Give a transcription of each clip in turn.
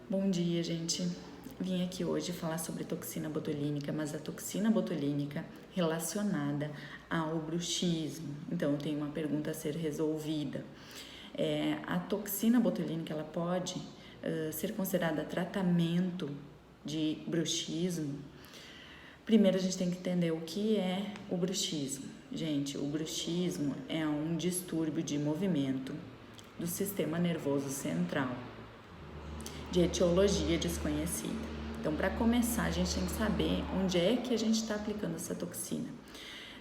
Bom dia, gente. Vim aqui hoje falar sobre toxina botulínica, mas a toxina botulínica relacionada ao bruxismo. Então, eu tenho uma pergunta a ser resolvida. A toxina botulínica, ela pode ser considerada tratamento de bruxismo? Primeiro, a gente tem que entender o que é o bruxismo. Gente, o bruxismo é um distúrbio de movimento do sistema nervoso central, de etiologia desconhecida. Então, para começar, a gente tem que saber onde é que a gente está aplicando essa toxina.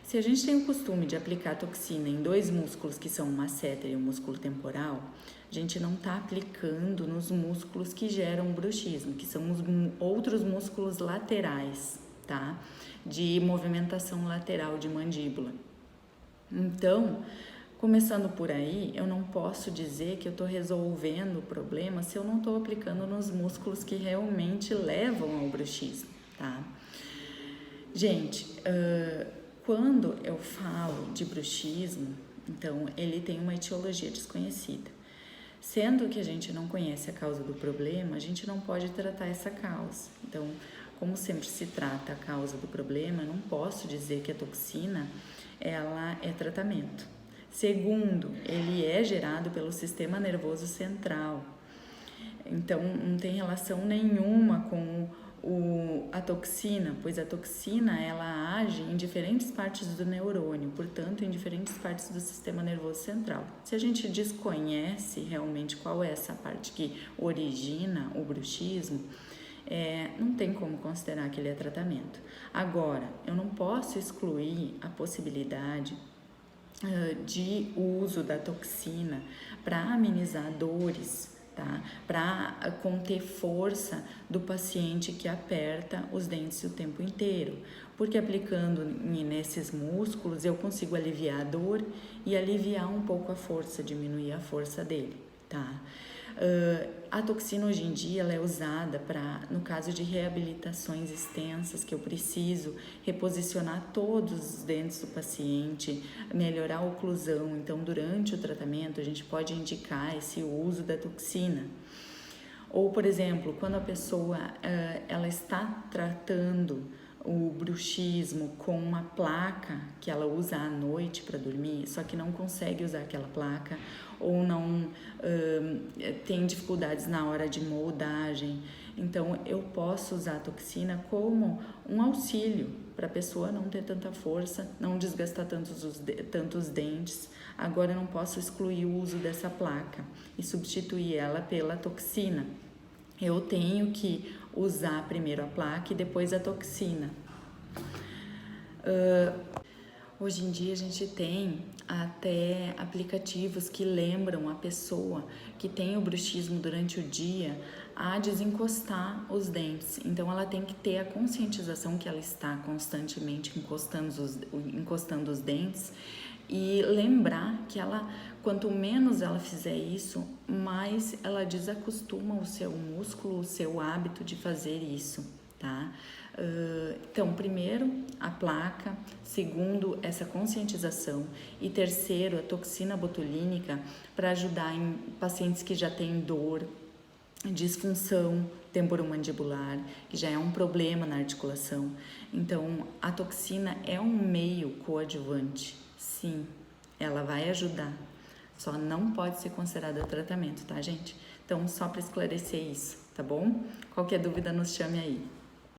Se a gente tem o costume de aplicar a toxina em dois músculos, que são o masseter e o músculo temporal, a gente não está aplicando nos músculos que geram bruxismo, que são os outros músculos laterais, tá? De movimentação lateral de mandíbula. Então, começando por aí, eu não posso dizer que eu estou resolvendo o problema se eu não estou aplicando nos músculos que realmente levam ao bruxismo, tá? Gente, quando eu falo de bruxismo, então ele tem uma etiologia desconhecida. Sendo que a gente não conhece a causa do problema, a gente não pode tratar essa causa. Então, como sempre se trata a causa do problema, eu não posso dizer que a toxina ela é tratamento. Segundo, ele é gerado pelo sistema nervoso central. Então, não tem relação nenhuma com a toxina, pois a toxina ela age em diferentes partes do neurônio, portanto, em diferentes partes do sistema nervoso central. Se a gente desconhece realmente qual é essa parte que origina o bruxismo, não tem como considerar que ele é tratamento. Agora, eu não posso excluir a possibilidade de uso da toxina para amenizar dores, tá? Para conter força do paciente que aperta os dentes o tempo inteiro, porque aplicando nesses músculos eu consigo aliviar a dor e aliviar um pouco a força, diminuir a força dele, tá? A toxina hoje em dia ela é usada no caso de reabilitações extensas, que eu preciso reposicionar todos os dentes do paciente, melhorar a oclusão. Então, durante o tratamento, a gente pode indicar esse uso da toxina. Ou, por exemplo, quando a pessoa ela está tratando o bruxismo com uma placa que ela usa à noite para dormir, só que não consegue usar aquela placa ou não tem dificuldades na hora de moldagem. Então, eu posso usar a toxina como um auxílio para a pessoa não ter tanta força, não desgastar tantos dentes. Agora, eu não posso excluir o uso dessa placa e substituir ela pela toxina. Eu tenho que usar primeiro a placa e depois a toxina. Hoje em dia a gente tem até aplicativos que lembram a pessoa que tem o bruxismo durante o dia a desencostar os dentes. Então ela tem que ter a conscientização que ela está constantemente encostando os dentes e lembrar que quanto menos ela fizer isso, mais ela desacostuma o seu músculo, o seu hábito de fazer isso, tá? Então, primeiro, a placa, segundo, essa conscientização e terceiro, a toxina botulínica para ajudar em pacientes que já têm dor, disfunção temporomandibular, que já é um problema na articulação. Então, a toxina é um meio coadjuvante, sim, ela vai ajudar, só não pode ser considerada tratamento, tá, gente? Então, só para esclarecer isso, tá bom? Qualquer dúvida, nos chame aí.